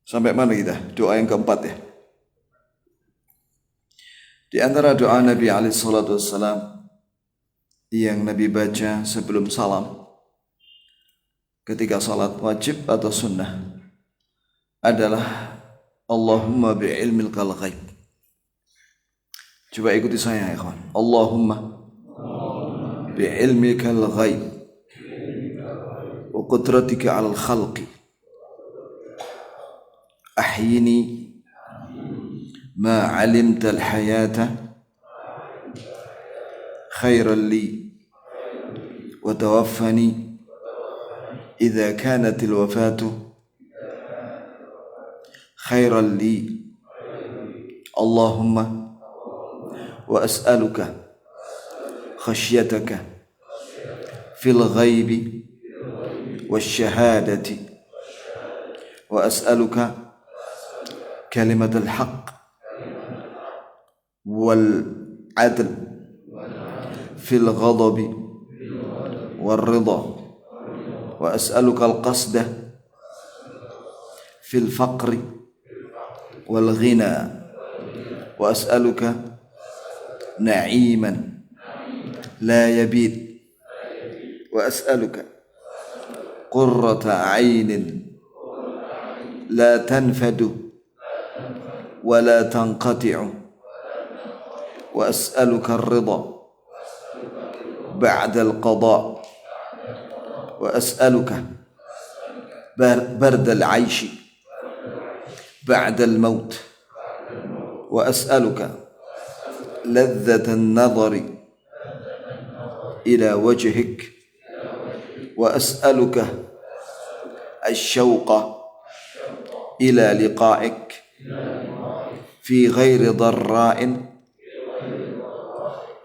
Sampai mana kita? Doa yang keempat ya. Di antara doa Nabi SAW yang Nabi baca sebelum salam ketika salat wajib atau sunnah adalah Allahumma bi'ilmil ghaib. Coba ikuti saya ya kawan. Allahumma bi'ilmikal ghaib wa qudratika 'alal khalqi ahyini ma 'alimtal hayata khairan li wa tawaffani idza kanatil wafatu khairan li. Allahumma wa as'aluka khashyataka fil ghaibi wasyahadati wa as'aluka kalimatal haqq wal adl fil ghadabi wal ridha wa as'aluka al qasda fil faqri wal ghina wa as'aluka na'iman la yabid wa as'aluka qurrata 'ainin la tanfadu wa la tanqati'u wa as'aluka ar-ridha ba'da al-qada' wa as'aluka barda al-'ayshi ba'da al-maut wa as'aluka لذة النظر إلى وجهك وأسألك الشوق إلى لقائك في غير ضراء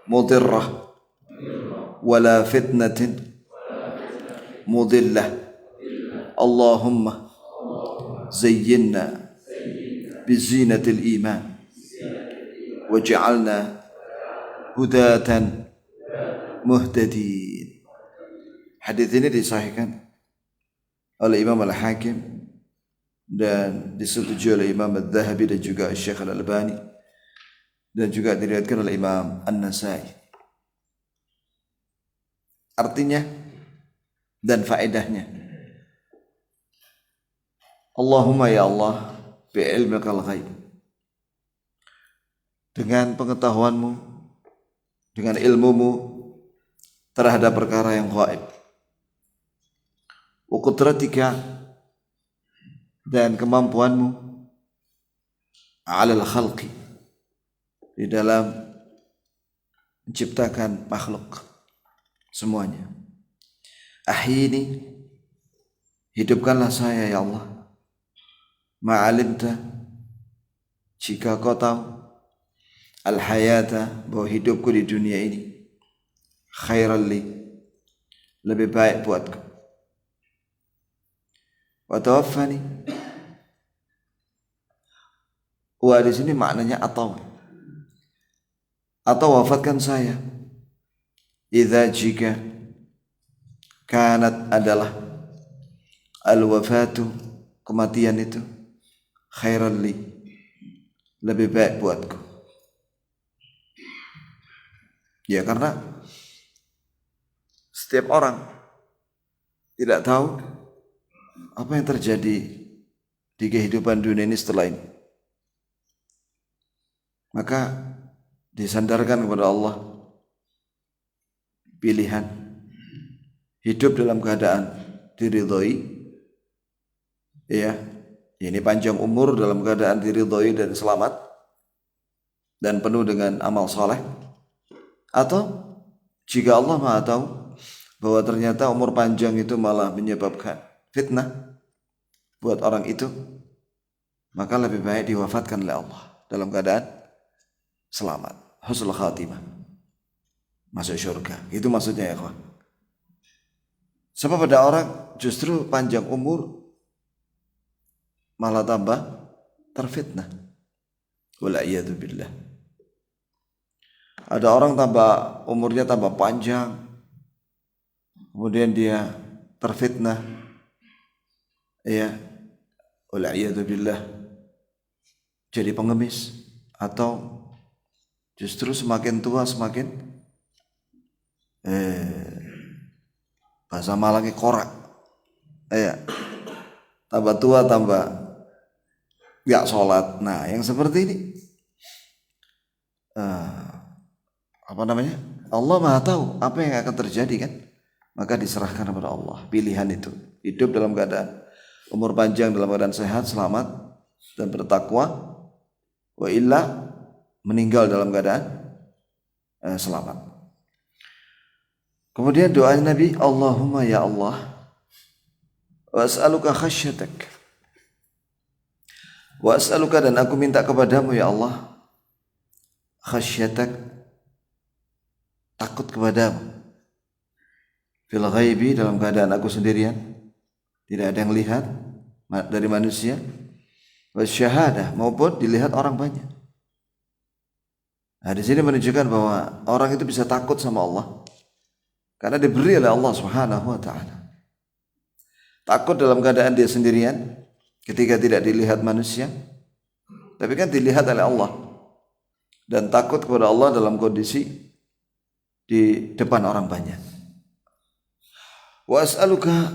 مضرة ولا فتنة مضلة. اللهم زينا بزينة الإيمان waj'alna hudatan muhtadin. Hadis ini disahihkan oleh Imam Al-Hakim dan disetujui oleh Imam Al-Dhahabi dan juga Syekh Al-Albani dan juga diriwayatkan oleh Imam An-Nasai. Artinya dan faedahnya, Allahumma ya Allah bi'ilmikal ghaib, dengan pengetahuanmu, dengan ilmumu terhadap perkara yang gaib, wa qudratika, dan kemampuanmu, 'alal khalqi, di dalam menciptakan makhluk semuanya. Ahyini, hidupkanlah saya ya Allah, ma'alimta, jika kau tahu, al-hayata, bahwa hidupku di dunia ini khairan li, lebih baik buatku, wa tawaffani, wa di sini maknanya atau wafatkan saya, idza, jika, kanat, adalah, al-wafatu, kematian itu, khairan li, lebih baik buatku. Ya, karena setiap orang tidak tahu apa yang terjadi di kehidupan dunia ini setelah ini. Maka disandarkan kepada Allah pilihan hidup dalam keadaan diridhoi, ya, ini panjang umur dalam keadaan diridhoi dan selamat dan penuh dengan amal saleh. Atau jika Allah Maha tahu bahwa ternyata umur panjang itu malah menyebabkan fitnah buat orang itu, maka lebih baik diwafatkan oleh Allah dalam keadaan selamat, husnul khatimah, masuk surga. Itu maksudnya ya kawan. Sebab pada orang justru panjang umur malah tambah terfitnah. Wal'iyadu billah. Ada orang umurnya tambah panjang, kemudian dia terfitnah, ya, wal'iyadzubillah jadi pengemis, atau justru semakin tua semakin bahasa Malangnya korak, tambah tua tambah gak sholat. Nah yang seperti ini Allah Maha tahu apa yang akan terjadi kan, maka diserahkan kepada Allah pilihan itu, hidup dalam keadaan umur panjang, dalam keadaan sehat, selamat dan bertakwa, wa illa meninggal dalam keadaan selamat. Kemudian doa Nabi, Allahumma ya Allah, wa as'aluka khasyatak, wa as'aluka dan aku minta kepadamu ya Allah, khasyatak takut kepadamu, fil ghaibi dalam keadaan aku sendirian, tidak ada yang lihat dari manusia, wasyahadah maupun dilihat orang banyak. Nah di sini menunjukkan bahwa orang itu bisa takut sama Allah karena diberi oleh Allah Subhanahu wa taala. Takut dalam keadaan dia sendirian ketika tidak dilihat manusia, tapi kan dilihat oleh Allah. Dan takut kepada Allah dalam kondisi di depan orang banyak. Wa as'aluka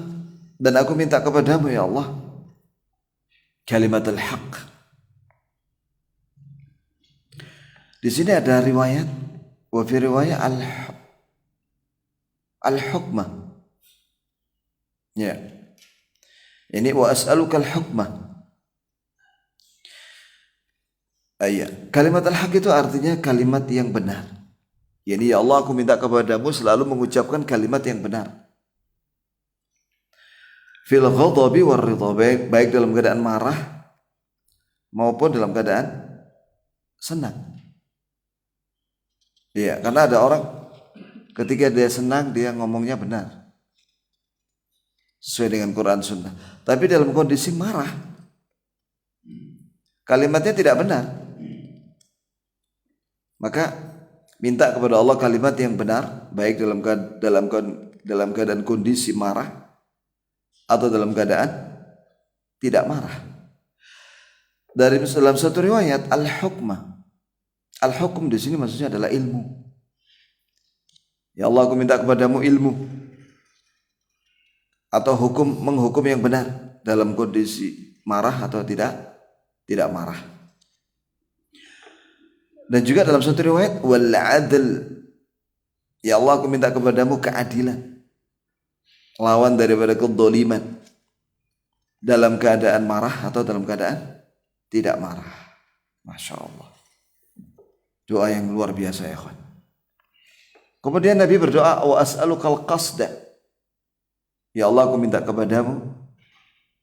dan aku minta kepadamu ya Allah, kalimatul haq. Di sini ada riwayat, wa fi riwayat al-hukmah. Ya. Ini wa as'aluka al-hukmah. Kalimat al-haq itu artinya kalimat yang benar. Yani ya Allah, aku minta kepadamu selalu mengucapkan kalimat yang benar. Fil ghadabi war ridha, baik dalam keadaan marah maupun dalam keadaan senang. Iya, karena ada orang ketika dia senang dia ngomongnya benar sesuai dengan Quran Sunnah. Tapi dalam kondisi marah kalimatnya tidak benar. Maka minta kepada Allah kalimat yang benar, baik dalam keadaan kondisi marah atau dalam keadaan tidak marah. Dari dalam satu riwayat al-hukmah. Al-hukum di sini maksudnya adalah ilmu. Ya Allah, aku minta kepadamu ilmu atau menghukum yang benar dalam kondisi marah atau tidak marah. Dan juga dalam satu riwayat wal adl, ya Allah, aku minta kepadamu keadilan, lawan daripada kedzaliman, dalam keadaan marah atau dalam keadaan tidak marah. Masya Allah, doa yang luar biasa ya kawan. Kemudian Nabi berdoa, wa as'alukal qasda, ya Allah, aku minta kepadamu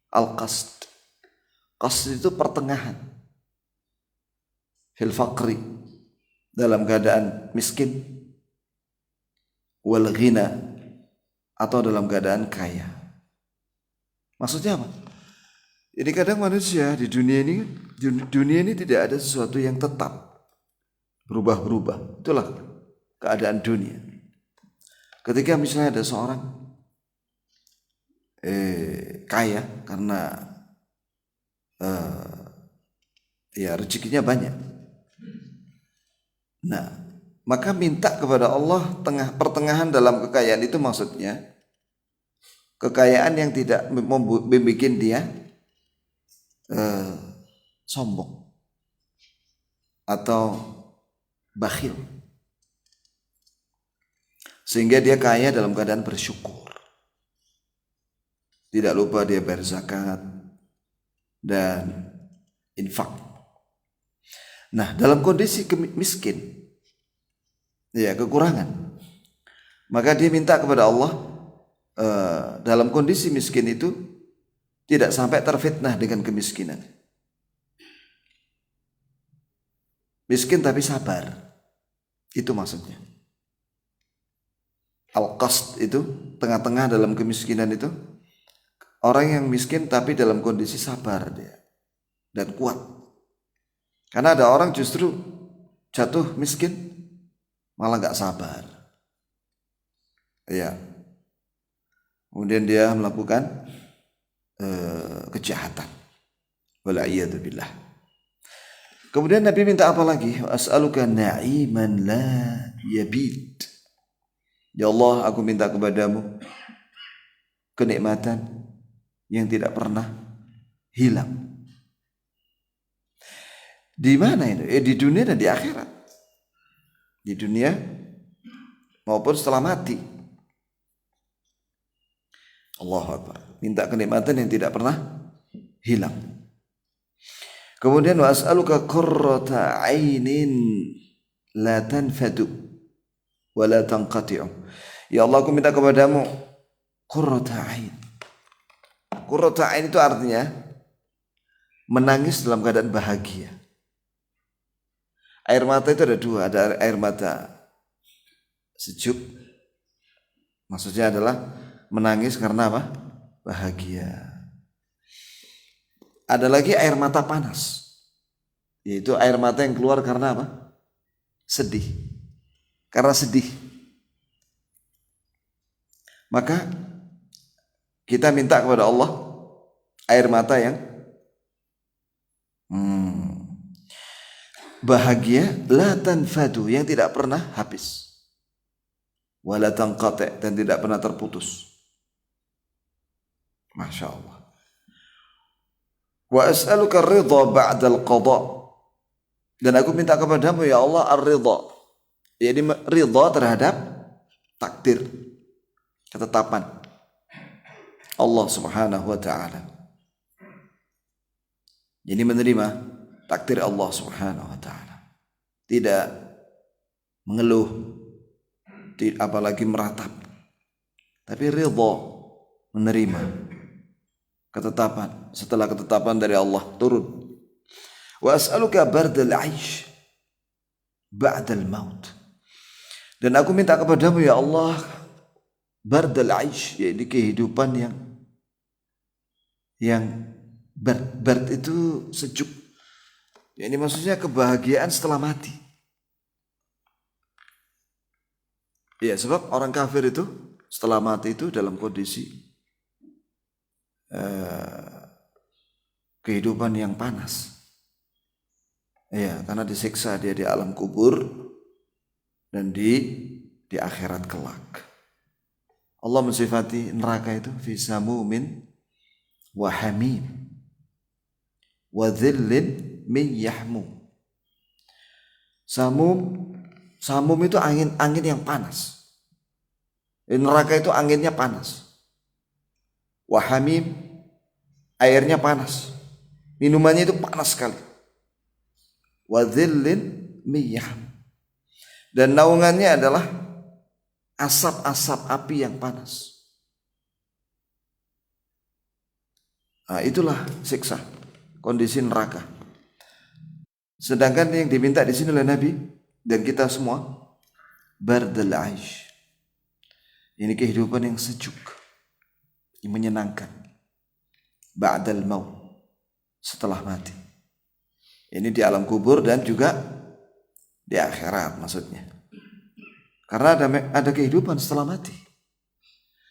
al-qasd. Qasd itu pertengahan, fil faqri, dalam keadaan miskin, wal ghina, atau dalam keadaan kaya. Maksudnya apa? Ini kadang manusia di dunia ini tidak ada sesuatu yang tetap, berubah-berubah. Itulah keadaan dunia. Ketika misalnya ada seorang kaya karena rezekinya banyak. Nah, maka minta kepada Allah pertengahan dalam kekayaan itu, maksudnya kekayaan yang tidak membuat dia sombong atau bakhil, sehingga dia kaya dalam keadaan bersyukur, tidak lupa dia berzakat dan infak. Nah, dalam kondisi miskin, kekurangan, maka dia minta kepada Allah dalam kondisi miskin itu tidak sampai terfitnah dengan kemiskinan. Miskin tapi sabar, itu maksudnya. Al-qasd itu tengah-tengah dalam kemiskinan itu, orang yang miskin tapi dalam kondisi sabar dia dan kuat. Karena ada orang justru jatuh miskin malah gak sabar. Kemudian dia melakukan kejahatan. Wal'iyadu billah. Kemudian Nabi minta apa lagi? As'aluka na'iman la yabid. Ya Allah, aku minta kepadamu kenikmatan yang tidak pernah hilang. Di mana itu? Di dunia dan di akhirat. Di dunia maupun setelah mati. Allahu Akbar. Minta kenikmatan yang tidak pernah hilang. Kemudian wa as'aluka qurrata 'ainin la tanfadu wa la tanqati'u. Ya Allah, aku minta kepadamu qurrata 'ain. Qurrata 'ain itu artinya menangis dalam keadaan bahagia. Air mata itu ada dua, ada air mata sejuk, maksudnya adalah menangis karena apa? Bahagia. Ada lagi air mata panas, yaitu air mata yang keluar karena apa? Sedih. Karena sedih. Maka kita minta kepada Allah air mata yang bahagia, la tanfadu, yang tidak pernah habis, wala tanqati', dan tidak pernah terputus. Masya Allah. Wa as'aluka ridha ba'dal qada, dan aku minta kepadamu ya Allah ar-ridha, jadi ridha terhadap takdir, ketetapan Allah Subhanahu wa ta'ala. Jadi menerima takdir Allah Subhanahu wa ta'ala, tidak mengeluh, apalagi meratap, tapi ridha, menerima ketetapan setelah ketetapan dari Allah turun. Wa as'aluka bardal 'aish ba'dal maut, dan aku minta kepadamu ya Allah bardal 'aish, yaitu kehidupan yang bard itu sejuk. Ini maksudnya kebahagiaan setelah mati. Ya, sebab orang kafir itu setelah mati itu dalam kondisi kehidupan yang panas. Ya, karena disiksa dia di alam kubur dan di akhirat kelak. Allah mensifati neraka itu fi samumin wa hamim wa dhillin min yahmum. Samum itu angin yang panas. Di neraka itu anginnya panas. Wa hamim, airnya panas. Minumannya itu panas sekali. Wa dhillin min yahmum, dan naungannya adalah asap-asap api yang panas. Nah, itulah siksa kondisi neraka. Sedangkan yang diminta di sini oleh Nabi dan kita semua bardal 'aish. Ini kehidupan yang sejuk, yang menyenangkan. Ba'dal maut, setelah mati. Ini di alam kubur dan juga di akhirat maksudnya. Karena ada kehidupan setelah mati.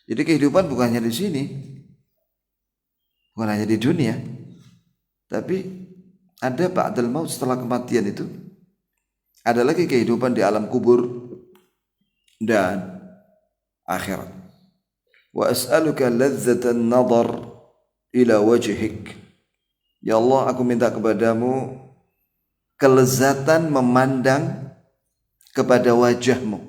Jadi kehidupan bukan hanya di sini, bukan hanya di dunia, tapi ada ba'dal maut, setelah kematian itu ada lagi kehidupan di alam kubur dan akhirat. Wa as'aluka ladzatan nadhar ila wajhik. Ya Allah, aku minta kepadamu kelezatan memandang kepada wajahmu.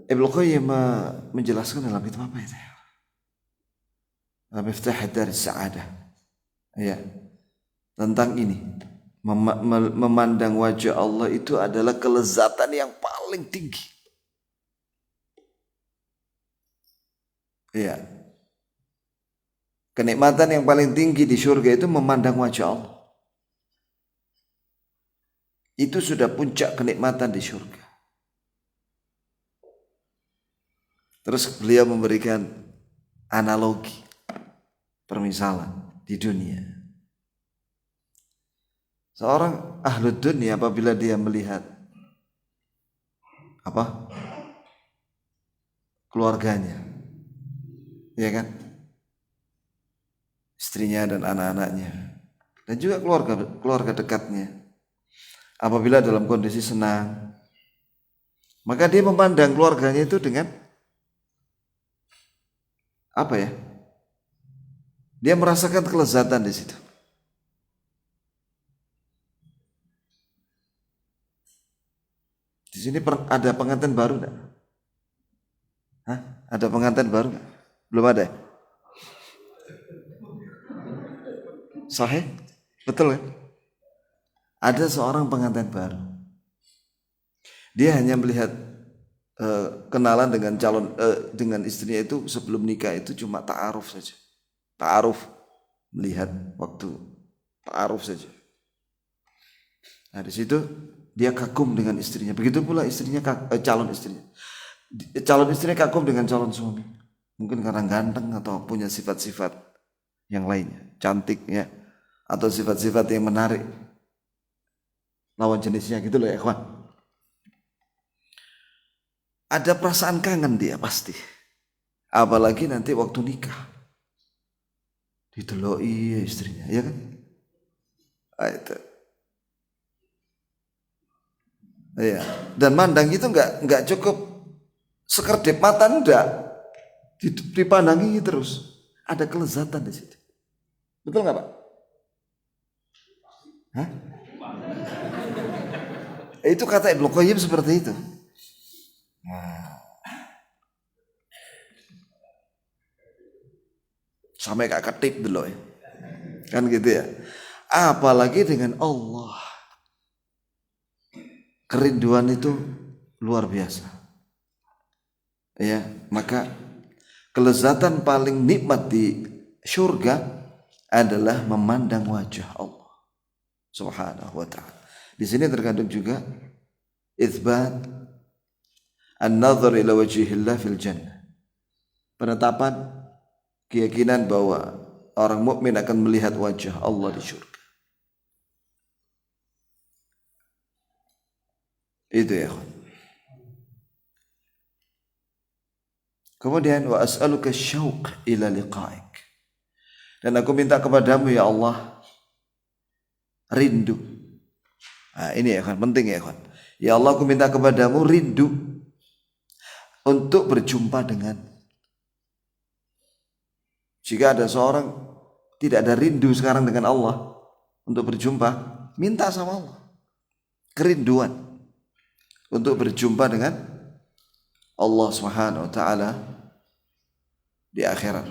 Ibnu Qayyim menjelaskan dalam itu apa itu? Miftah Dar Sa'adah. Ya. Tentang ini. Memandang wajah Allah itu adalah kelezatan yang paling tinggi. Ya. Kenikmatan yang paling tinggi di surga itu memandang wajah Allah. Itu sudah puncak kenikmatan di surga. Terus beliau memberikan analogi, permisalan di dunia. Seorang ahlud dunia apabila dia melihat keluarganya, ya kan, istrinya dan anak-anaknya, dan juga keluarga dekatnya. Apabila dalam kondisi senang, maka dia memandang keluarganya itu dengan apa ya? Dia merasakan kelezatan di situ. Di sini ada pengantin baru enggak? Hah? Ada pengantin baru enggak? Belum ada. Sahih? Betul kan? Ada seorang pengantin baru. Dia hanya melihat kenalan dengan dengan istrinya itu sebelum nikah itu cuma ta'aruf saja. Ta'aruf, melihat waktu ta'aruf saja. Nah di situ dia kagum dengan istrinya. Begitu pula istrinya calon istrinya. Calon istrinya kagum dengan calon suami. Mungkin karena ganteng atau punya sifat-sifat yang lainnya, cantik ya, atau sifat-sifat yang menarik lawan jenisnya gitu loh ya kawan. Ada perasaan kangen dia pasti. Apalagi nanti waktu nikah. Dideloi istrinya, ya kan? Itu. Ya. Dan mandang itu enggak cukup sekedip mata, enggak. Dipandangi terus. Ada kelezatan di situ. Betul enggak, Pak? Hah? Itu kata Ibnu Qayyim seperti itu. Nah. Sampai gak ketip dulu ya. Kan gitu ya. Apalagi dengan Allah. Kerinduan itu luar biasa. Ya, maka kelezatan paling nikmat di surga adalah memandang wajah Allah Subhanahu wa ta'ala. Di sini terkandung juga itsbat an-nazar ila wajhillah fil jannah. Penetapan keyakinan bahwa orang mukmin akan melihat wajah Allah di surga. Itu ya. Kemudian wa as'aluka syauq ila liqa'ik. Dan aku minta kepadamu ya Allah rindu. Nah, ini ya kan penting ya kan. Ya Allah aku minta kepadamu rindu untuk berjumpa dengan. Jika ada seorang tidak ada rindu sekarang dengan Allah untuk berjumpa, minta sama Allah kerinduan untuk berjumpa dengan Allah Subhanahu wa taala di akhirat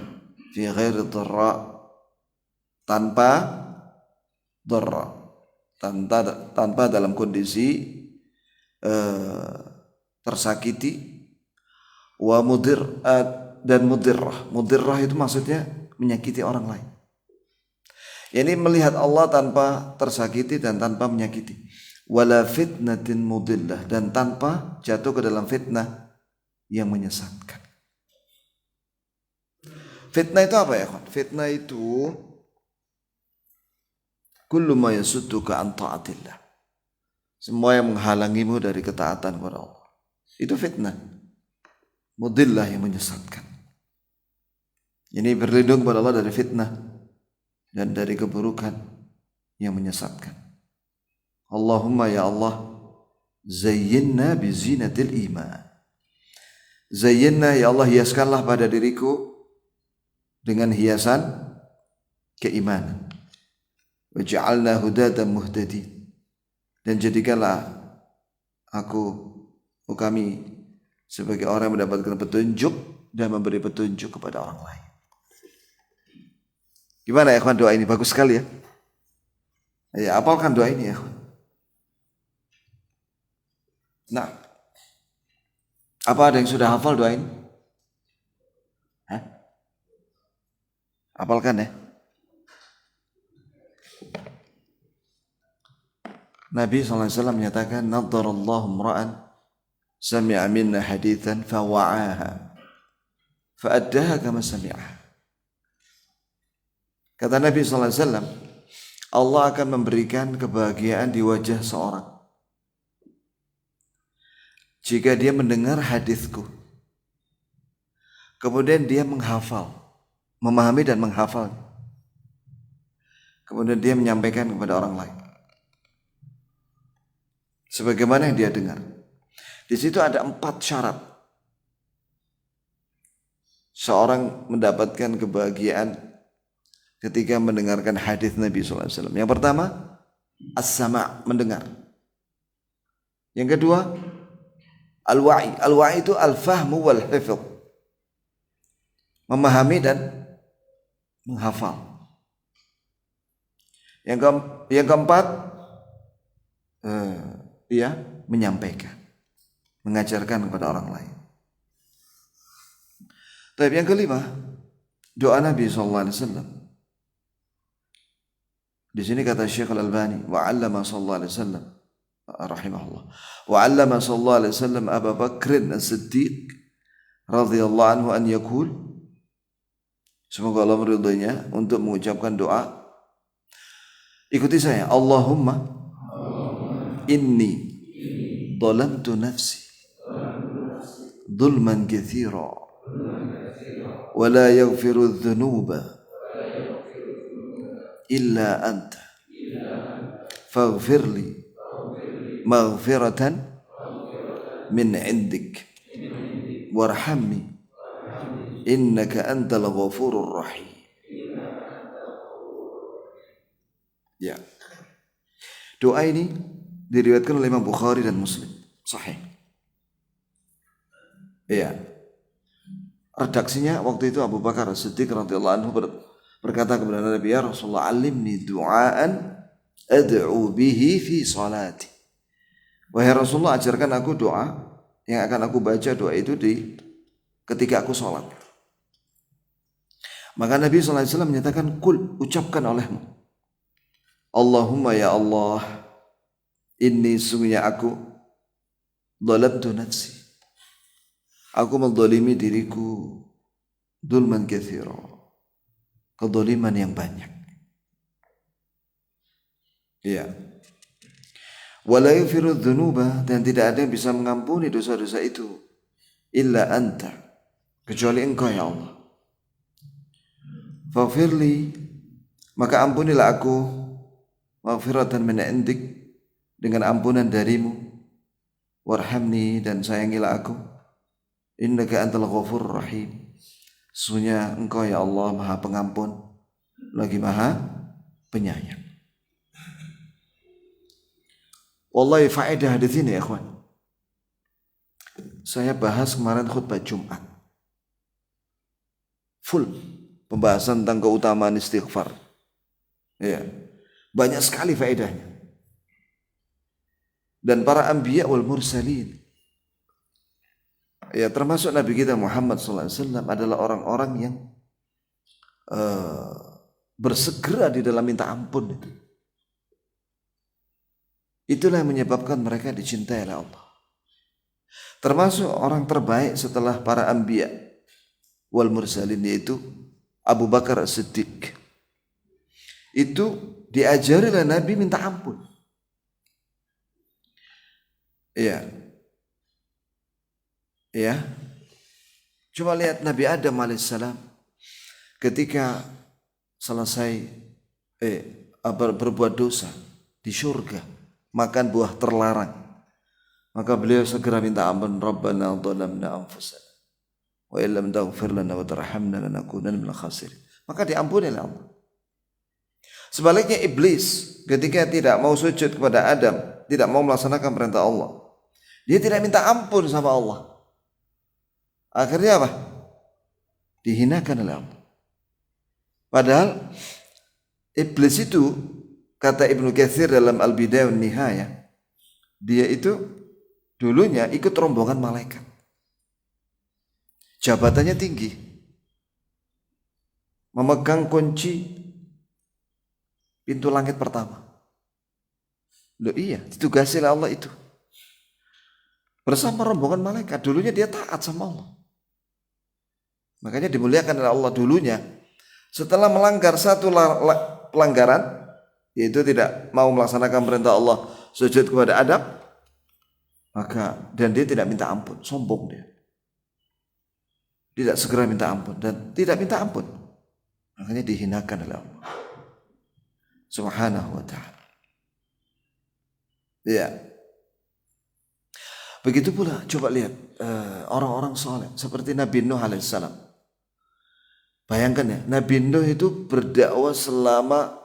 fi ghairi dharra, tanpa dharra, tanpa dalam kondisi tersakiti, wa mudir dan mudirrah itu maksudnya menyakiti orang lain. Yani melihat Allah tanpa tersakiti dan tanpa menyakiti. Wala fitnatin mudillah, dan tanpa jatuh ke dalam fitnah yang menyesatkan. Fitnah itu apa ya kawan? Fitnah itu kullu ma yasudduka an ta'atillah. Semua yang menghalangimu dari ketaatan kepada Allah. Itu fitnah. Mudillah yang menyesatkan. Ini berlindung kepada Allah dari fitnah dan dari keburukan yang menyesatkan. Allahumma ya Allah, zayyinna bi zinatil iman. Zayyinna ya Allah, hiaskanlah pada diriku dengan hiasan keimanan. Waj'alna hudatan muhtadin. Dan jadikanlah kami sebagai orang yang mendapatkan petunjuk dan memberi petunjuk kepada orang lain. Gimana ya kawan, doa ini bagus sekali ya. Ya, hafalkan doa ini ya kawan. Nah, apa ada yang sudah hafal doa ini? Hah? Hafalkan ya. Nabi SAW menyatakan, Nadharallahu mra'an sami'a minna hadithan fawa'aha fa'addaha kama sami'aha. Kata Nabi SAW, Allah akan memberikan kebahagiaan di wajah seorang jika dia mendengar hadisku, kemudian dia menghafal, memahami dan menghafal, kemudian dia menyampaikan kepada orang lain sebagaimana yang dia dengar. Di situ ada 4 syarat seorang mendapatkan kebahagiaan ketika mendengarkan hadis Nabi SAW. Yang pertama, as-sama', mendengar. Yang kedua, al-wa'i. Al-wa'i itu al-fahmu wal-hifz, memahami dan menghafal. Yang keempat, menyampaikan, mengajarkan kepada orang lain. Tapi yang kelima, doa Nabi SAW. Di sini kata Syekh Al-Albani, wa 'allama sallallahu alaihi wasallam rahimahullah. Wa 'allama sallallahu alaihi wasallam Abu Bakr As-Siddiq radhiyallahu anhu an yaqul. Semoga Allah meridainya untuk mengucapkan doa. Ikuti saya. Allahumma inni dhalamtu nafsi dhulman katsira wa la yaghfiru adh-dhunuba illa anta faghfir li maghfiratan min 'indik warhamni innaka antal ghafurur rahim. Ya. Doa ini diriwayatkan oleh Imam Bukhari dan Muslim, sahih. Iya. Redaksinya waktu itu Abu Bakar As-Siddiq radhiyallahu anhu berkata kepada Nabi, ya Rasulullah, alimni du'aan ad'u bihi fi salati. Wahai Rasulullah, ajarkan aku doa yang akan aku baca doa itu ketika aku sholat. Maka Nabi SAW menyatakan, kul, ucapkan olehmu, Allahumma ya Allah, inni sungguhnya aku dhalamtu nafsi, aku mendolimi diriku, dhulman katsira, kedoliman yang banyak. Ya. Wala yaghfiru dzunuba, dan tidak ada yang bisa mengampuni dosa-dosa itu illa anta, kecuali engkau ya Allah. Faghfirli, maka ampunilah aku, maghfiratan min indik, dengan ampunan darimu, warhamni, dan sayangilah aku, innaka antal ghafurur rahim, sesungguhnya engkau ya Allah maha pengampun lagi maha penyayang. Wallahi faedah hadis ini ya ikhwan, saya bahas kemarin khutbah Jumat, full pembahasan tentang keutamaan istighfar. Ya, banyak sekali faedahnya. Dan para anbiya wal mursalin, ya termasuk Nabi kita Muhammad SAW, adalah orang-orang yang bersegera di dalam minta ampun itu. Itulah yang menyebabkan mereka dicintai oleh Allah. Termasuk orang terbaik setelah para anbiya wal mursalin, yaitu Abu Bakar As-Siddiq. Itu diajari oleh Nabi minta ampun. Iya. Ya. Coba lihat Nabi Adam alaihissalam ketika selesai berbuat dosa di surga, makan buah terlarang, maka beliau segera minta ampun, Rabbana dhalamna anfusana wa illam taghfir lana wa tarhamna lanakunanna minal khasirin. Maka diampuni oleh Allah. Sebaliknya iblis ketika tidak mau sujud kepada Adam, tidak mau melaksanakan perintah Allah, dia tidak minta ampun sama Allah. Akhirnya apa? Dihinakan oleh Allah. Padahal iblis itu, kata Ibnu Katsir dalam Al-Bidayah wan Nihayah, dia itu dulunya ikut rombongan malaikat. Jabatannya tinggi, memegang kunci pintu langit pertama. Loh iya, ditugasi oleh Allah itu. Bersama rombongan malaikat, dulunya dia taat sama Allah. Makanya dimuliakan oleh Allah dulunya. Setelah melanggar satu pelanggaran, yaitu tidak mau melaksanakan perintah Allah, sujud kepada Adam, maka dan dia tidak minta ampun, sombong dia. Tidak segera minta ampun dan tidak minta ampun. Makanya dihinakan oleh Allah. Subhanahu wa ta'ala. Ya. Begitu pula coba lihat orang-orang soleh seperti Nabi Nuh alaihissalam. Bayangkan ya, Nabi Nuh itu berdakwah selama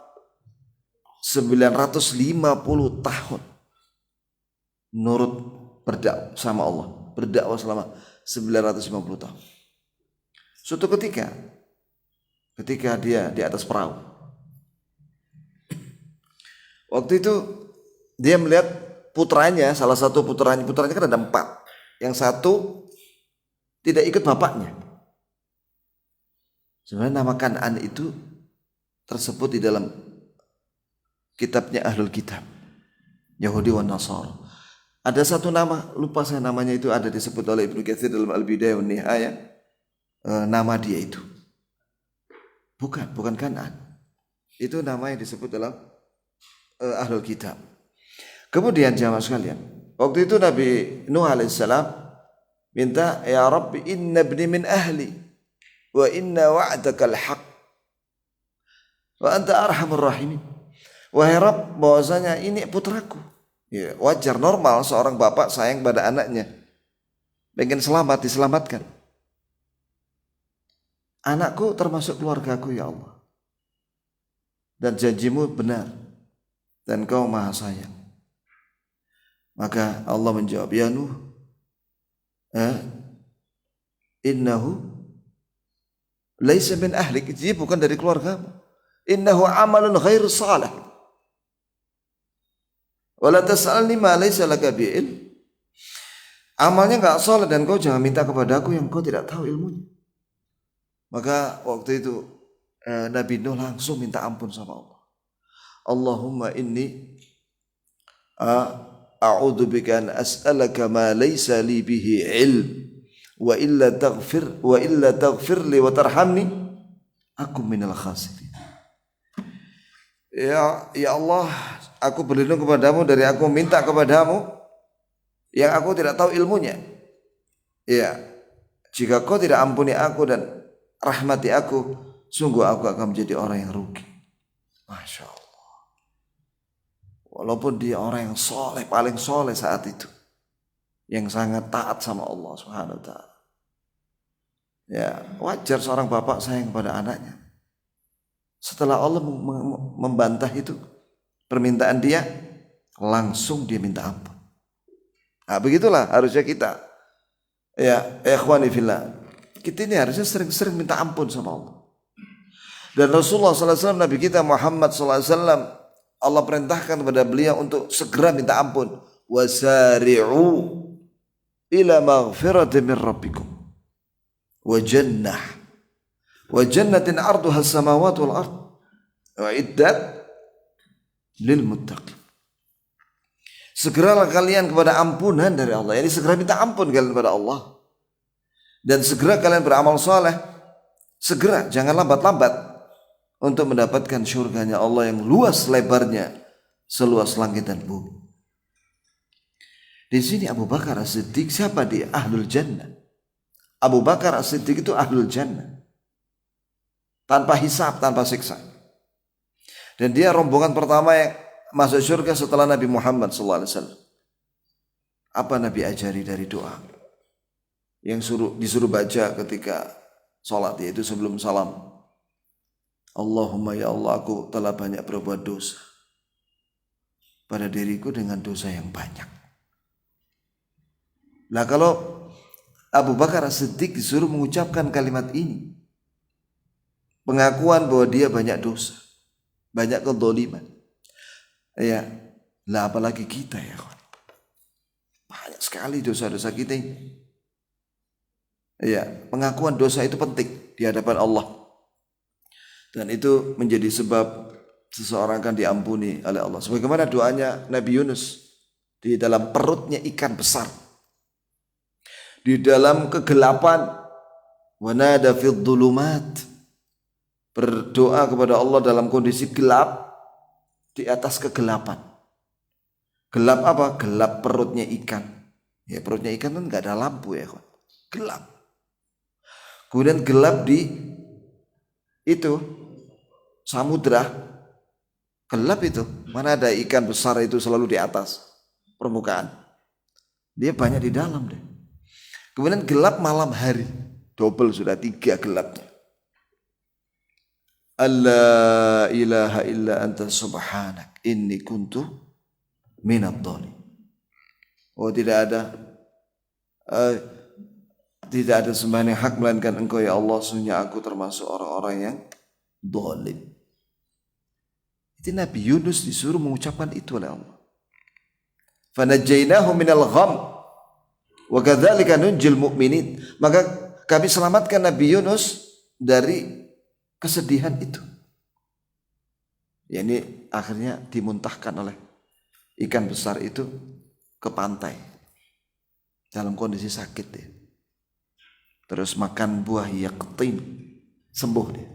950 tahun. Nurut berdakwah sama Allah, berdakwah selama 950 tahun. Suatu ketika dia di atas perahu, waktu itu dia melihat putranya, salah satu putranya kan ada 4. Yang satu tidak ikut bapaknya. Sebenarnya nama Kan'an itu tersebut di dalam kitabnya Ahlul Kitab, Yahudi wa Nasara. Ada satu nama, lupa saya namanya, itu ada disebut oleh Ibnu Katsir dalam Al-Bidayah wan Nihayah. Nama dia itu bukan Kan'an. Itu nama yang disebut dalam Ahlul Kitab. Kemudian jamaah sekalian, waktu itu Nabi Nuh alaihissalam minta, ya Rabbi inna ibni min ahli wa inna wa'dakal haq wa anta arhamur rahimin. Wahai Rabb, bahwasanya ini putraku. Ya, wajar, normal seorang bapak sayang pada anaknya, pengen selamat, diselamatkan. Anakku termasuk keluargaku ya Allah, dan janjimu benar, dan kau maha sayang. Maka Allah menjawab, ya Nuh, innahu laisa min ahlik, dia bukan dari keluargamu. Innahu amalun ghairu salih. Wala tas'alni ma laysa laka bi'ilm. Amalnya enggak saleh dan kau jangan minta kepadaku yang kau tidak tahu ilmunya. Maka waktu itu Nabi Nuh langsung minta ampun sama Allah. Allahumma inni a'udzu bika an as'alaka ma laysa li bihi ilm wa illa taghfir li wa tarhamni aku minal khasirin. Ya Allah, aku berlindung kepadamu dari aku minta kepadamu yang aku tidak tahu ilmunya. Ya, jika kau tidak ampuni aku dan rahmati aku, sungguh aku akan menjadi orang yang rugi. Masya Allah. Walaupun dia orang yang soleh, paling soleh saat itu, yang sangat taat sama Allah Subhanahu wa ta'ala. Ya, wajar seorang bapak sayang kepada anaknya. Setelah Allah membantah itu permintaan dia, langsung dia minta ampun. Nah, begitulah harusnya kita. Ya, ikhwani fillah. Kita ini harusnya sering-sering minta ampun sama Allah. Dan Rasulullah SAW, Nabi kita Muhammad SAW, Allah perintahkan kepada beliau untuk segera minta ampun. Wasari'u ila maghfirati min rabbikum wa jannatin arduha as-samawati wal ard wa iddat lil muttaqin. Segeralah kalian kepada ampunan dari Allah. Jadi segera minta ampun kalian kepada Allah. Dan segera kalian beramal saleh. Segera, jangan lambat-lambat untuk mendapatkan syurganya Allah yang luas lebarnya seluas langit dan bumi. Di sini Abu Bakar As-Siddiq, siapa dia? Ahlul Jannah. Abu Bakar As-Siddiq itu Ahlul Jannah. Tanpa hisab, tanpa siksa. Dan dia rombongan pertama yang masuk surga setelah Nabi Muhammad SAW. Apa Nabi ajari dari doa yang disuruh baca ketika sholat, yaitu sebelum salam? Allahumma ya Allah, aku telah banyak berbuat dosa pada diriku dengan dosa yang banyak. Nah, kalau Abu Bakar As-Siddiq disuruh mengucapkan kalimat ini, pengakuan bahwa dia banyak dosa, banyak kezaliman. Ya, lah apalagi kita ya, banyak sekali dosa-dosa kita ini. Ya, pengakuan dosa itu penting di hadapan Allah. Dan itu menjadi sebab seseorang akan diampuni oleh Allah. Sebagaimana doanya Nabi Yunus di dalam perutnya ikan besar, di dalam kegelapan, wanada fid dhulumat, berdoa kepada Allah dalam kondisi gelap, di atas kegelapan. Gelap apa? Gelap perutnya ikan. Ya, perutnya ikan kan nggak ada lampu ya, gelap. Kemudian gelap di itu samudra, Gelap itu. Mana ada ikan besar itu selalu di atas permukaan. Dia banyak di dalam deh. Kemudian gelap malam hari. Double sudah 3 gelapnya. Alla ilaha illa anta subhanak inni kuntu minadh dhalimin. Oh, tidak ada sembahan yang hak melainkan Engkau ya Allah, sesungguhnya aku termasuk orang-orang yang zalim. Itu Nabi Yunus disuruh mengucapkan itu oleh Allah. Fanajjainahu minal gham wa kadzalika nunjil mu'minin. Maka kami selamatkan Nabi Yunus dari kesedihan itu. Ya, ini akhirnya dimuntahkan oleh ikan besar itu ke pantai dalam kondisi sakit dia. Terus makan buah yaqtin, sembuh dia.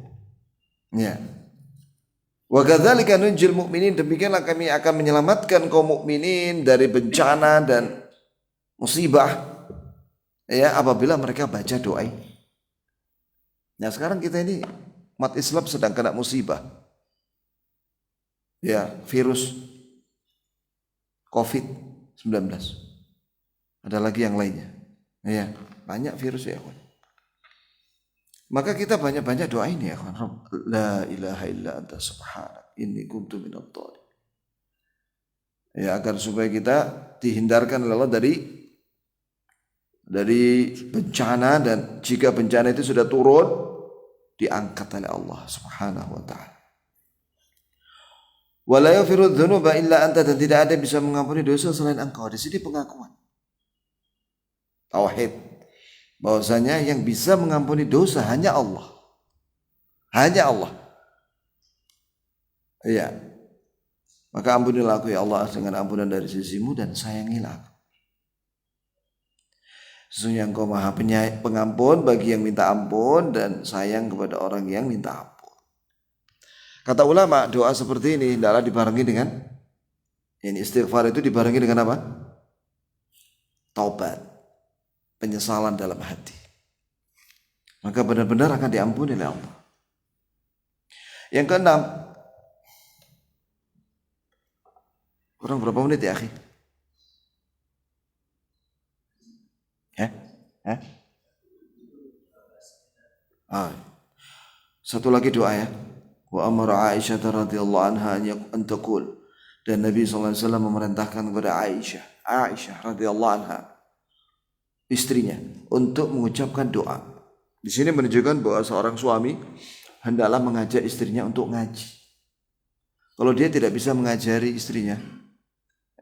Ya. Wa kadzalika nunjil mu'minin, demikianlah kami akan menyelamatkan kaum mukminin dari bencana dan musibah ya apabila mereka baca doa. Nah, sekarang kita ini umat Islam sedang kena musibah. Ya, virus COVID-19. Ada lagi yang lainnya. Ya, banyak virus ya, kawan. Maka kita banyak-banyak doa ini ya, kawan. La ilaha illa anta subhanak inni kuntu minadh dhalimin. Ya, agar supaya kita dihindarkan oleh Allah dari bencana, dan jika bencana itu sudah turun diangkat oleh Allah Subhanahu wa taala. Wala yaghfiru dzunuba illa anta, dan tidak ada yang bisa mengampuni dosa selain Engkau. Di sini pengakuan tauhid bahwasanya yang bisa mengampuni dosa hanya Allah. Hanya Allah. Iya. Maka ampunilah aku ya Allah dengan ampunan dari sisimu, dan sayangilah aku. Sesungguhnya Engkau Maha Pengampun bagi yang minta ampun, dan sayang kepada orang yang minta ampun. Kata ulama, doa seperti ini hendaklah dibarengi dengan istighfar, itu dibarengi dengan apa? Taubat, penyesalan dalam hati. Maka benar-benar akan diampuni oleh Allah. Yang keenam, kurang berapa menit ya, akhi? Satu lagi doa ya. Wa amara Aisyah radhiyallahu anha an taqul, dan Nabi sallallahu alaihi wasallam memerintahkan kepada Aisyah radhiyallahu anha, istrinya, untuk mengucapkan doa. Di sini menunjukkan bahwa seorang suami hendaklah mengajak istrinya untuk ngaji. Kalau dia tidak bisa mengajari istrinya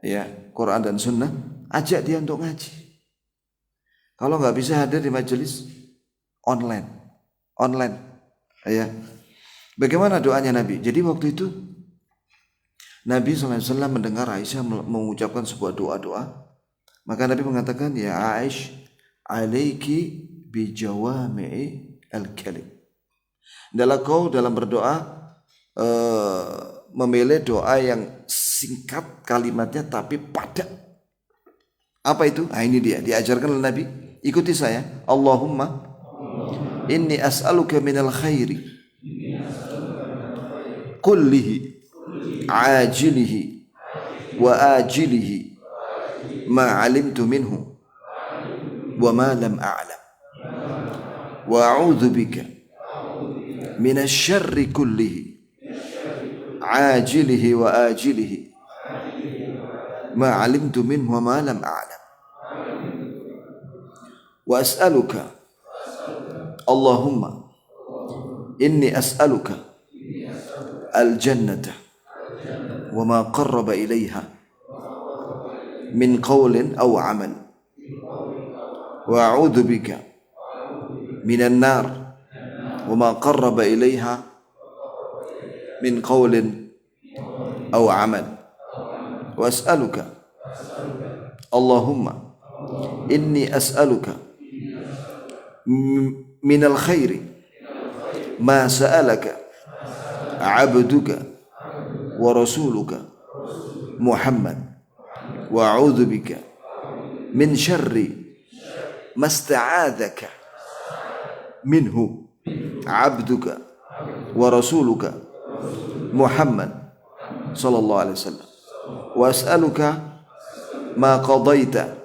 ya Quran dan Sunnah, ajak dia untuk ngaji. Kalau nggak bisa hadir di majelis online ya. Bagaimana doanya Nabi? Jadi waktu itu Nabi SAW mendengar Aisyah mengucapkan sebuah doa-doa. Maka Nabi mengatakan, ya Aisyah, alaiki bijawami'i al-kalim. Dalam berdoa memilih doa yang singkat kalimatnya tapi padat. Apa itu? Ini dia diajarkan oleh Nabi. Ikuti saya. Allahumma inni as'aluka minal khairi kullihi ajilihi wa ajilihi ma alimtu minhu wa ma lam a'lam wa a'udzu bika minasy syarri kullihi ajilihi wa ajilihi ma alimtu minhu wa ma lam a'lam wa as'aluka Allahumma inni as'aluka al-jannata wa ma qarraba ilaiha min qawlin aw amal wa a'udzu bika minan nar wa ma qarraba ilaiha min qawlin aw amal wa as'aluka Allahumma inni as'aluka minal khairi ma sa'alaka abduka wa rasuluka Muhammad wa a'udzu bika min syarri masta'adzaka minhu abduka wa rasuluka Muhammad sallallahu alaihi wasallam. Wa as'aluka ma qadaita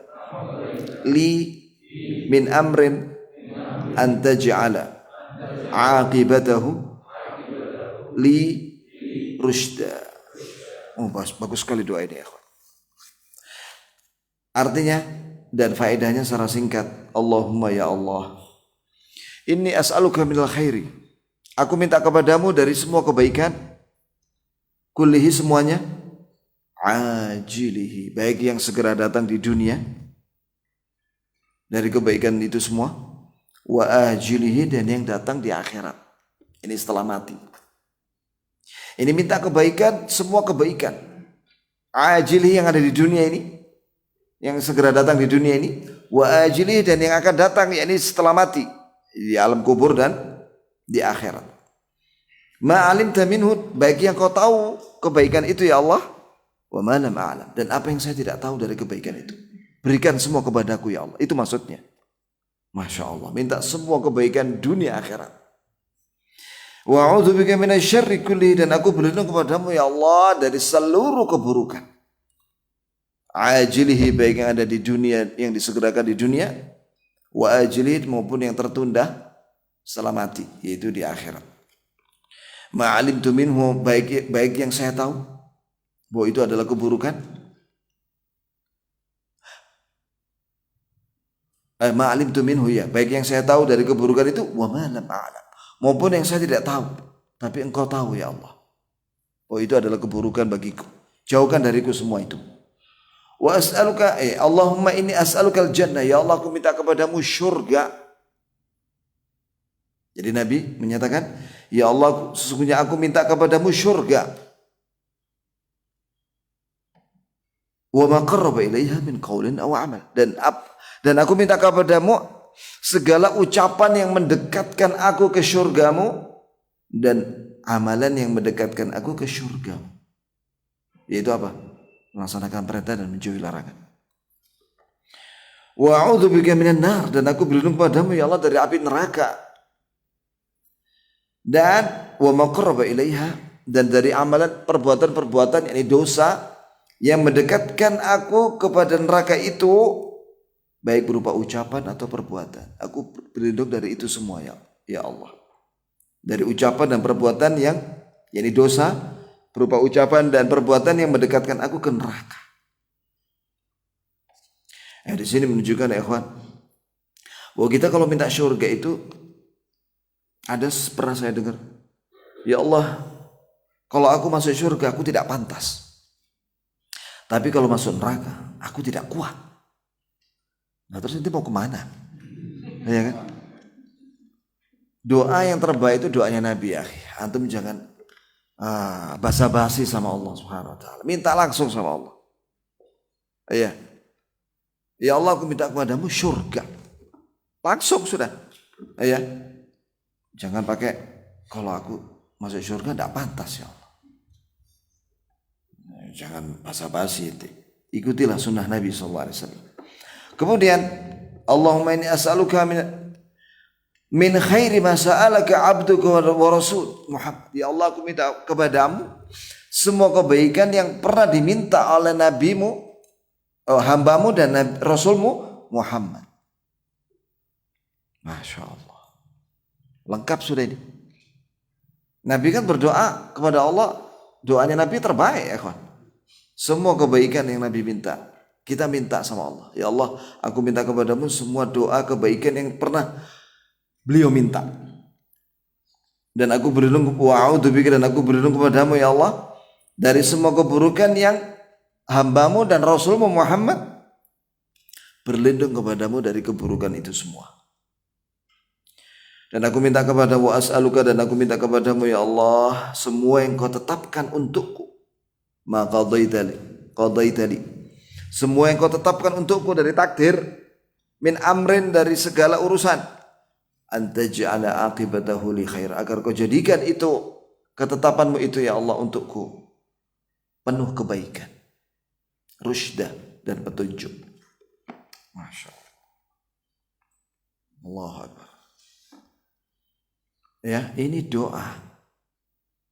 li min amrin an taj'ala aqibatahu li rusyda. Oh, bagus sekali doa ini, ya. Artinya dan faedahnya secara singkat, Allahumma ya Allah, inni as'aluka minal khairi. Aku minta kepadamu dari semua kebaikan, kullihi semuanya, ajilihi, baik yang segera datang di dunia, dari kebaikan itu semua, wa ajilihi, dan yang datang di akhirat. Ini setelah mati. Ini minta kebaikan, semua kebaikan. Ajilihi yang ada di dunia ini, yang segera datang di dunia ini, wa ajilihi, dan yang akan datang, yakni setelah mati, di alam kubur dan di akhirat. Ma alimta minhu, baik yang kau tahu kebaikan itu ya Allah, wa ma lam a'lam, dan apa yang saya tidak tahu dari kebaikan itu, berikan semua kepadaku ya Allah. Itu maksudnya. Masya Allah, minta semua kebaikan dunia akhirat. Wa a'udzubika minasyarri kulli, dan aku berlindung kepadamu ya Allah dari seluruh keburukan. Ajilihi, baik yang ada di dunia, yang disegerakan di dunia, wa ajilihi, maupun yang tertunda setelah mati, yaitu di akhirat. Ma'alimtu minhu, baik yang saya tahu bahwa itu adalah keburukan. Ma'alimtu minhu, ya, baik yang saya tahu dari keburukan itu, wa ma lam a'lam, maupun yang saya tidak tahu tapi engkau tahu ya Allah, oh itu adalah keburukan bagiku, jauhkan dariku semua itu. Wa as'aluka, Allahumma inni as'aluka al-jannah, ya Allah aku minta kepadamu syurga. Jadi Nabi menyatakan, ya Allah sesungguhnya aku minta kepadamu syurga. Wa ma qarraba ilaiha min qaulin aw amal, dan aku minta kepadamu segala ucapan yang mendekatkan aku ke syurgamu dan amalan yang mendekatkan aku ke syurgamu. Yaitu apa? Melaksanakan perintah dan menjauhi larangan. Wa a'udzubika minan nar, dan aku berlindung padamu ya Allah dari api neraka. Dan wa ma qarraba ilaiha, dan dari amalan perbuatan-perbuatan, yakni dosa yang mendekatkan aku kepada neraka itu, baik berupa ucapan atau perbuatan. Aku berlindung dari itu semua ya Allah. Dari ucapan dan perbuatan yang yakni dosa, berupa ucapan dan perbuatan yang mendekatkan aku ke neraka. Di sini menunjukkan ya ikhwan, bahwa kita kalau minta syurga itu, ada pernah saya dengar, ya Allah kalau aku masuk syurga aku tidak pantas, tapi kalau masuk neraka aku tidak kuat. Nah terus nanti mau kemana? Ya kan? Doa yang terbaik itu doanya Nabi, ya. Antum jangan basa-basi sama Allah Subhanahu wa taala. Minta langsung sama Allah. Iya. Ya Allah aku minta kepadamu syurga. Langsung sudah. Iya. Jangan pakai kalau aku masuk syurga tidak pantas ya Allah. Jangan basa-basi itu. Ikutilah sunnah Nabi SAW. Kemudian Allahumma inni as'aluka min khairi ma sa'alaka 'abduka wa rasul Muhammad. Ya Allah aku minta kepadamu semua kebaikan yang pernah diminta oleh nabimu, hambamu dan rasulmu Muhammad. Masya Allah, lengkap sudah ini. Nabi kan berdoa kepada Allah, doanya Nabi terbaik ya kawan. Semua kebaikan yang Nabi minta, kita minta sama Allah. Ya Allah aku minta kepadamu semua doa kebaikan yang pernah beliau minta, dan aku berlindung dan aku berlindung kepadamu ya Allah dari semua keburukan yang hambamu dan rasulmu Muhammad berlindung kepadamu dari keburukan itu semua. Dan aku minta kepadamu as'aluka, dan aku minta kepadamu ya Allah semua yang kau tetapkan untukku, ma qadaitali, semua yang kau tetapkan untukku dari takdir, min amrin, dari segala urusan, antaj'ala aqibatahu li khair, agar kau jadikan itu ketetapanmu itu ya Allah untukku penuh kebaikan, rusydah, dan petunjuk. Masya Allah. Allahu Akbar. Ya, ini doa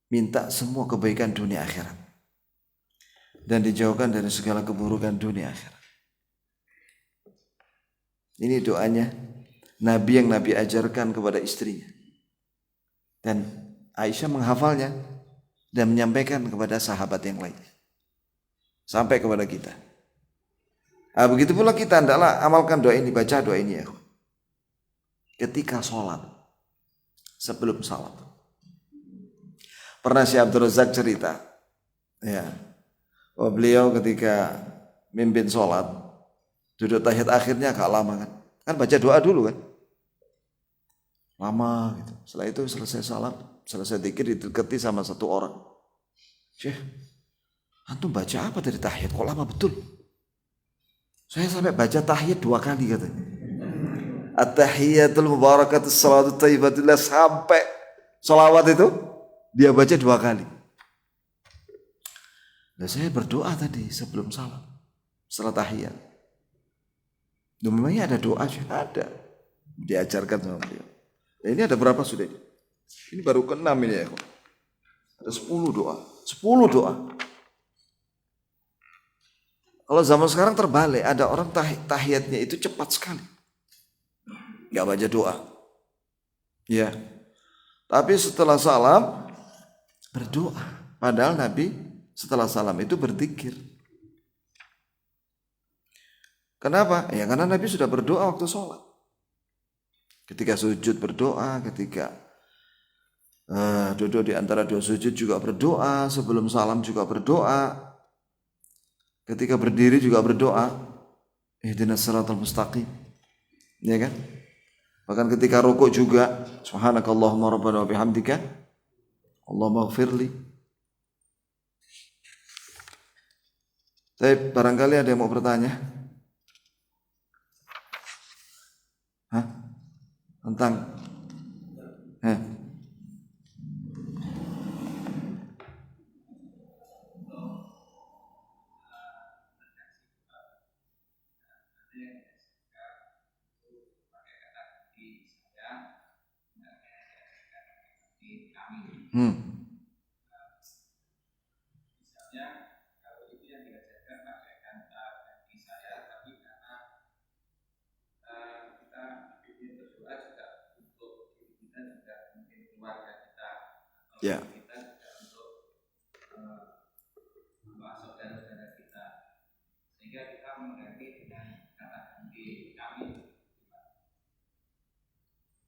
minta semua kebaikan dunia akhirat. dan dijauhkan dari segala keburukan dunia akhirat. Ini doanya Nabi yang Nabi ajarkan kepada istrinya. Dan Aisyah menghafalnya dan menyampaikan kepada sahabat yang lain. Sampai kepada kita. Nah, begitu pula kita hendaklah amalkan doa ini, baca doa ini ya. Ketika sholat, sebelum salat. Pernah Syekh Abdul Razak cerita, ya, bahwa beliau ketika mimpin sholat, duduk tahiyat akhirnya agak lama kan. Kan baca doa dulu kan. Lama gitu. Setelah itu selesai salat, selesai dzikir didekati sama satu orang. Syekh, antum baca apa dari tahiyat? Kok lama betul? Saya sampai baca tahiyat 2 kali katanya. At-tahiyatul mubarakatus salatu thayyibatullah, sampai salawat itu dia baca 2 kali. Nah, saya berdoa tadi sebelum salat, setelah tahiyat. Memangnya ada doa? Ada. Diajarkan sama beliau. Nah, ini ada berapa sudah ini? Ini baru ke-6 ini ya. Ada 10 doa. 10 doa. Kalau zaman sekarang terbalik, ada orang tahiyatnya itu cepat sekali. Gak baca doa. Ya. Tapi setelah salam berdoa. Padahal Nabi setelah salam itu berzikir. Kenapa? Ya karena Nabi sudah berdoa waktu sholat. Ketika sujud berdoa, ketika duduk di antara 2 sujud juga berdoa, sebelum salam juga berdoa, ketika berdiri juga berdoa, ihdinas siratal mustaqim, ya kan? Bahkan ketika rukuk juga, subhanakallahumma rabbana wa bihamdika, Allahumma ighfirli. Tapi barangkali ada yang mau bertanya? Hah? Tentang ya.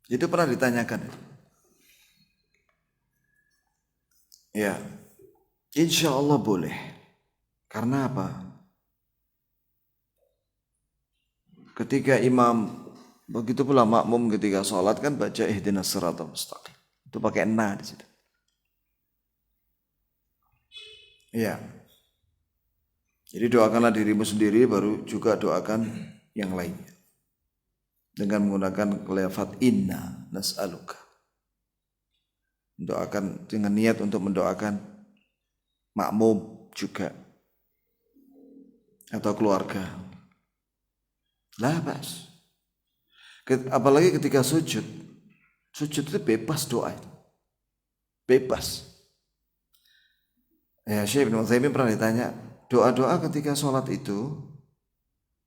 Itu pernah ditanyakan. Ya. Insya Allah boleh. Karena apa? Ketika imam, begitu pula makmum ketika sholat kan baca ihdinas siratal mustaqim. Itu pakai na di situ. Iya. Jadi doakanlah dirimu sendiri, baru juga doakan yang lainnya. Dengan menggunakan lafaz inna nas'aluka. Doakan dengan niat untuk mendoakan makmum juga. Atau keluarga. La bas. Apalagi ketika sujud. Sujud itu bebas doa. Bebas. Ya, Syekh Ibnu Utsaimin pernah ditanya, doa-doa ketika sholat itu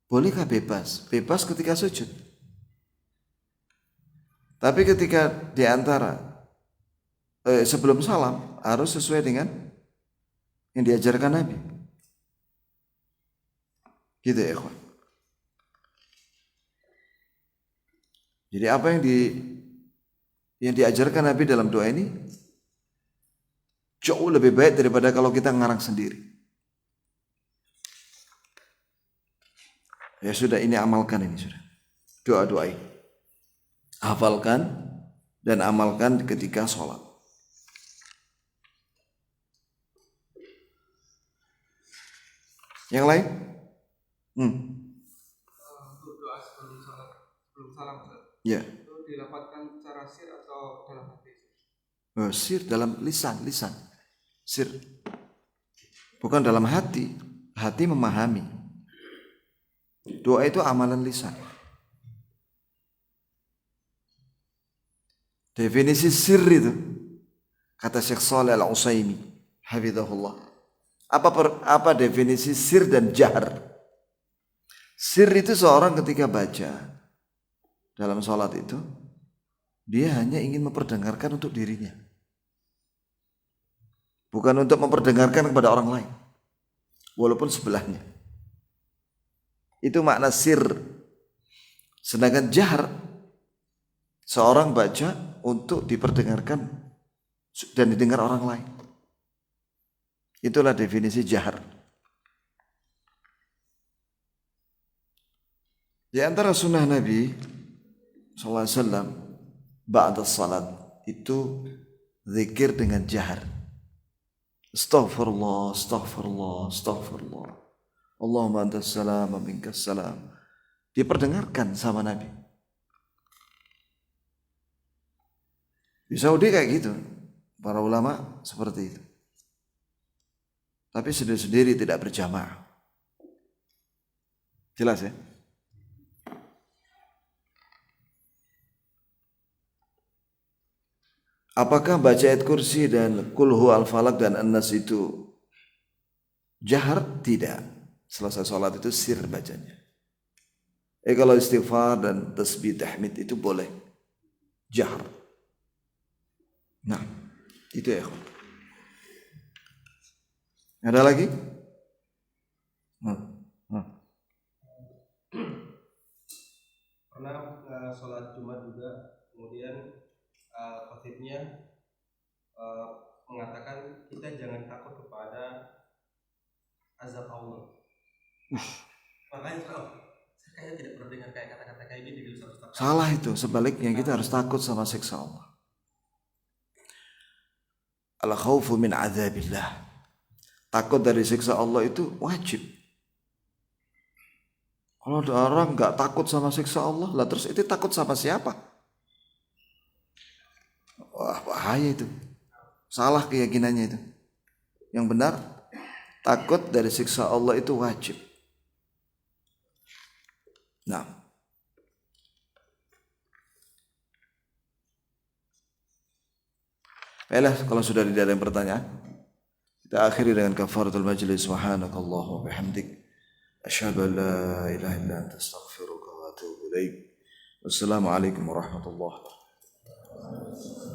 bolehkah bebas? Bebas ketika sujud. Tapi ketika di antara sebelum salam harus sesuai dengan yang diajarkan Nabi. Gitu ya, ikhwan. Jadi apa yang diajarkan Nabi dalam doa ini jauh lebih baik daripada kalau kita ngarang sendiri. Ya sudah, ini amalkan ini sudah. Doa-doa ini. Hafalkan dan amalkan ketika sholat. Yang lain? Doa sebelum salam. Ya. Itu dilafadzkan secara sir atau dalam hati? Sir dalam lisan. Sir. Bukan dalam hati. Hati memahami. Doa itu amalan lisan. Definisi sir itu, kata Syekh Shalih Al-Utsaimin hafizahullah, Apa definisi sir dan jahar? Sir itu seorang ketika baca dalam sholat itu, dia hanya ingin memperdengarkan untuk dirinya, bukan untuk memperdengarkan kepada orang lain, walaupun sebelahnya. Itu makna sir. Sedangkan jahar, seorang baca untuk diperdengarkan dan didengar orang lain. Itulah definisi jahar. Di antara sunnah Nabi SAW ba'da salat itu zikir dengan jahar. Astaghfirullah, astaghfirullah, astaghfirullah. Allahumma antas salam wa minkas salam. Diperdengarkan sama Nabi. Di Saudi kayak gitu. Para ulama seperti itu. Tapi sendiri-sendiri tidak berjamaah. Jelas ya? Apakah baca ayat kursi dan kulhu al-falak dan an-nas itu jahar? Tidak. Selesai sholat itu sir bacanya. Kalau istighfar dan tasbih tahmid itu boleh jahar. Nah, itu ya. Ada lagi? Pernah sholat Jumat juga, kemudian khotibnya mengatakan kita jangan takut kepada azab Allah. Makanya saya kayaknya tidak pernah dengar kayak kata-kata kayak gitu di Ustaz. Salah itu, sebaliknya kita harus takut sama siksa Allah. Al-khawfu min azabillah. Takut dari siksa Allah itu wajib. Kalau ada orang gak takut sama siksa Allah, lah terus itu takut sama siapa? Wah, bahaya itu. Salah keyakinannya itu. Yang benar, takut dari siksa Allah itu wajib. Nah, baiklah, kalau sudah tidak ada yang bertanya, kita akhiri dengan kafaratul majlis. Subhanakallah wa bihamdik, asyhadu an la ilaha illa anta astaghfiruka wa atubu ilaik. Wassalamualaikum warahmatullahi wabarakatuh.